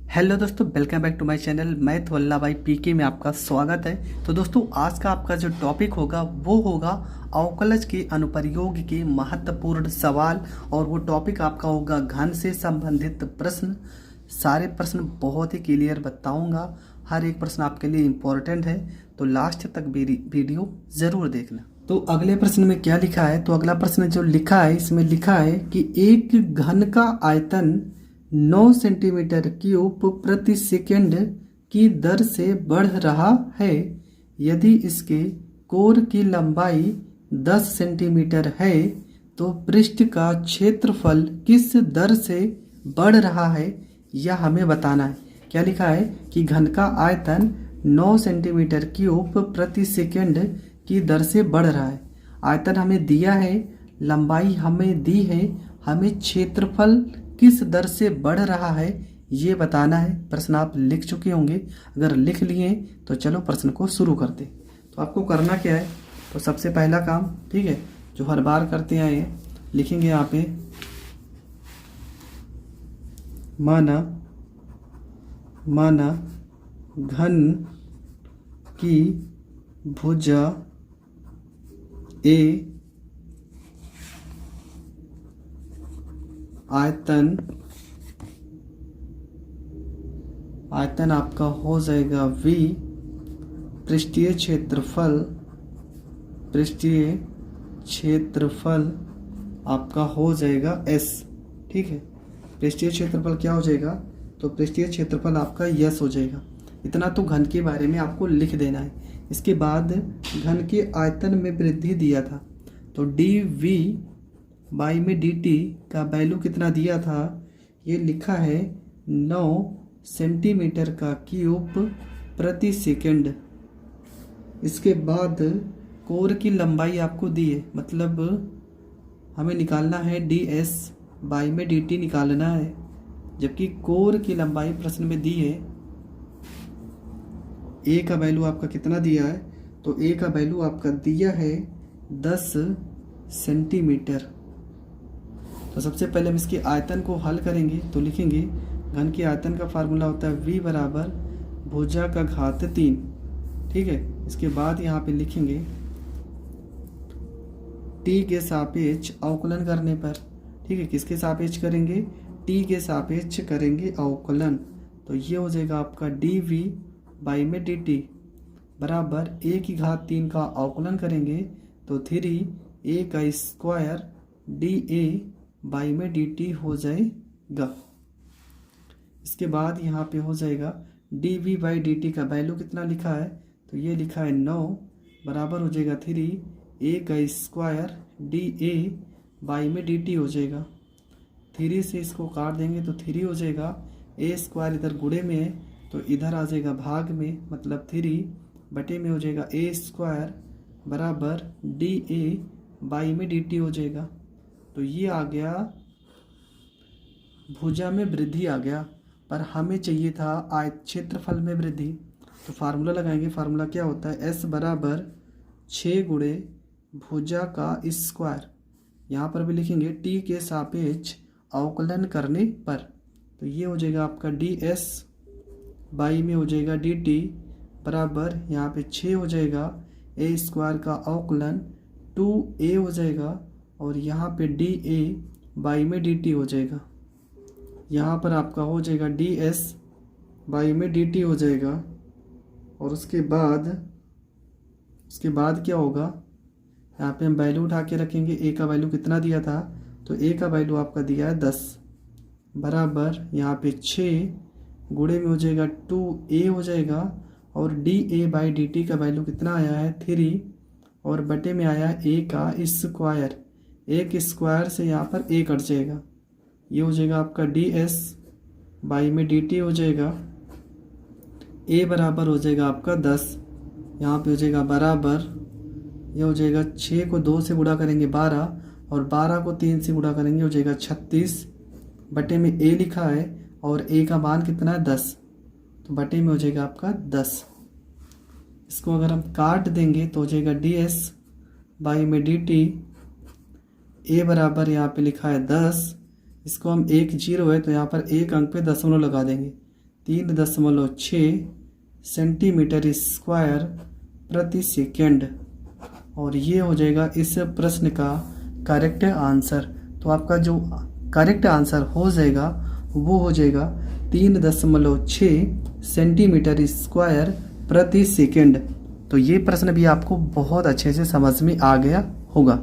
Hello दोस्तों, welcome back to my channel. मैं वल्लभ भाई पीके में आपका स्वागत है। तो दोस्तों, आज का आपका जो टॉपिक होगा वो होगा अवकलज के अनुप्रयोग के महत्वपूर्ण सवाल। और वो टॉपिक आपका होगा घन से संबंधित प्रश्न। सारे प्रश्न बहुत ही क्लियर बताऊंगा, हर एक प्रश्न आपके लिए इम्पोर्टेंट है, तो लास्ट तक वीडियो ज़रूर देखना। तो अगले प्रश्न में क्या लिखा है, तो अगला प्रश्न जो लिखा है इसमें लिखा है कि एक घन का आयतन 9 सेंटीमीटर क्यूब प्रति सेकंड की दर से बढ़ रहा है। यदि इसके कोर की लंबाई 10 सेंटीमीटर है तो पृष्ठ का क्षेत्रफल किस दर से बढ़ रहा है, यह हमें बताना है। क्या लिखा है कि घन का आयतन 9 सेंटीमीटर क्यूब प्रति सेकंड की दर से बढ़ रहा है। आयतन हमें दिया है, लंबाई हमें दी है, हमें क्षेत्रफल किस दर से बढ़ रहा है ये बताना है। प्रश्न आप लिख चुके होंगे, अगर लिख लिए तो चलो प्रश्न को शुरू करते। तो आपको करना क्या है, तो सबसे पहला काम, ठीक है, जो हर बार करते आए हैं, लिखेंगे यहाँ पे माना घन की भुजा ए आयतन आपका हो जाएगा V, पृष्ठीय क्षेत्रफल आपका हो जाएगा S। ठीक है, पृष्ठीय क्षेत्रफल क्या हो जाएगा, तो पृष्ठीय क्षेत्रफल आपका S हो जाएगा। इतना तो घन के बारे में आपको लिख देना है। इसके बाद घन के आयतन में वृद्धि दिया था, तो dV बाई में dt का वैल्यू कितना दिया था, ये लिखा है 9 सेंटीमीटर का क्यूब प्रति सेकंड। इसके बाद कोर की लंबाई आपको दी है, मतलब हमें निकालना है ds बाई में dt निकालना है, जबकि कोर की लंबाई प्रश्न में दी है। a का वैल्यू आपका कितना दिया है, तो a का वैल्यू आपका दिया है 10 सेंटीमीटर। तो सबसे पहले हम इसके आयतन को हल करेंगे, तो लिखेंगे घन के आयतन का फार्मूला होता है v बराबर भुजा का घात 3। ठीक है, इसके बाद यहाँ पे लिखेंगे t के सापेक्ष अवकलन करने पर, ठीक है, किसके सापेक्ष करेंगे, t के सापेक्ष करेंगे अवकलन। तो ये हो जाएगा आपका dv बाई में dt बराबर a की घात 3 का अवकलन करेंगे तो 3a का स्क्वायर dA बाई में dt हो जाएगा। इसके बाद यहाँ पे हो जाएगा dV बाई dt का वैल्यू कितना लिखा है, तो ये लिखा है 9 बराबर हो जाएगा 3a का स्क्वायर dA बाई में dt हो जाएगा। 3 से इसको काट देंगे तो 3 हो जाएगा, a स्क्वायर इधर गुणे में है तो इधर आ जाएगा भाग में, मतलब 3 बटे में हो जाएगा a स्क्वायर बराबर dA बाई में dt हो जाएगा। तो ये आ गया, भुजा में वृद्धि आ गया, पर हमें चाहिए था आयत क्षेत्रफल में वृद्धि। तो फार्मूला लगाएंगे, फार्मूला क्या होता है, S बराबर 6 गुणे भुजा का स्क्वायर। यहाँ पर भी लिखेंगे t के सापेक्ष अवकलन करने पर, तो ये हो जाएगा आपका ds बाई में हो जाएगा dt बराबर यहाँ पे 6 हो जाएगा, a स्क्वायर का अवकलन 2a हो जाएगा, और यहाँ पे dA बाई में dt हो जाएगा। यहाँ पर आपका हो जाएगा ds बाई में dt हो जाएगा। और उसके बाद क्या होगा, यहाँ पे हम वैल्यू उठा के रखेंगे। a का वैल्यू कितना दिया था, तो a का वैल्यू आपका दिया है 10 बराबर यहाँ पे 6 गुणे में हो जाएगा 2a हो जाएगा, और dA बाई dt का वैल्यू कितना आया है 3, और बटे में आया a का स्क्वायर। एक स्क्वायर से यहाँ पर a कट जाएगा, ये हो जाएगा आपका ds बाई में dt हो जाएगा। a बराबर हो जाएगा आपका 10, यहाँ पे हो जाएगा बराबर, ये हो जाएगा 6 को 2 से गुणा करेंगे 12, और 12 को 3 से गुणा करेंगे हो जाएगा 36, बटे में a लिखा है और a का मान कितना है 10, तो बटे में हो जाएगा आपका 10। इसको अगर हम काट देंगे तो हो जाएगा ds बाई में dt, a बराबर यहाँ पे लिखा है 10, इसको हम 1 0 है तो यहाँ पर एक अंक पे दशमलव लगा देंगे, 3.6 सेंटीमीटर स्क्वायर प्रति सेकेंड। और ये हो जाएगा इस प्रश्न का करेक्ट आंसर। तो आपका जो करेक्ट आंसर हो जाएगा वो हो जाएगा 3.6 सेंटीमीटर स्क्वायर प्रति सेकेंड। तो ये प्रश्न भी आपको बहुत अच्छे से समझ में आ गया होगा।